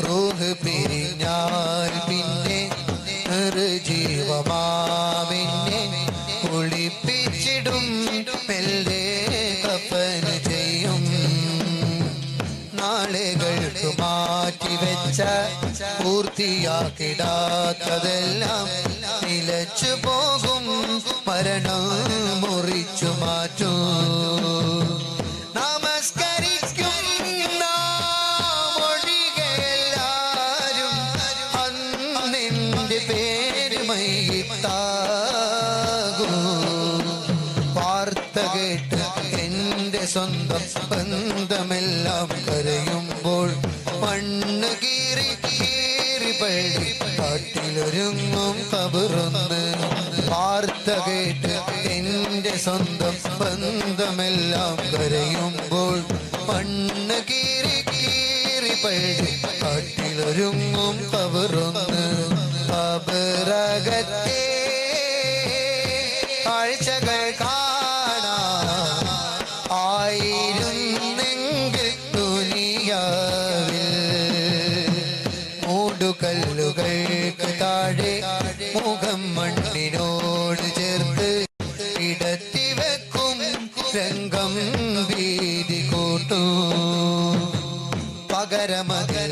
റൂഹ് പിരിഞ്ഞാൽ പിന്നെ നിർജീവമാവിനെ കുളിപ്പിച്ചിടും മെല്ലെ കഫന് ചെയ്യും നാളുകൾക്ക് മാറ്റിവെച്ച പൂർത്തിയാക്കിടാത്തതെല്ലാം നിലച്ചു പോകും മരണം മുറിച്ചു മാറ്റും വാർത്ത കേട്ട് എന്റെ സ്വന്തം ബന്ധമെല്ലാം കരയുമ്പോൾ മണ്ണ് കീറി കീറി പഴി കാട്ടിലൊരുങ്ങും കബറൊന്ന് വാർത്ത കേട്ട് എന്റെ സ്വന്തം ബന്ധമെല്ലാം കരയുമ്പോൾ മണ്ണ് കീറി കീറി പഴി കാട്ടിലൊരുങ്ങും കബറൊന്ന് കബറകത്തെ കാഴ്ചകൾ കാണാൻ ആയിരുന്നെങ്കിൽ ദുനിയാവിൽ മൂടുകല്ലുകൾക്ക് താഴെ മുഖം മണ്ണിനോട് ചേർത്ത് കിടത്തി വെക്കും രംഗം ഭീതി കൂട്ടും പകരമതിൽ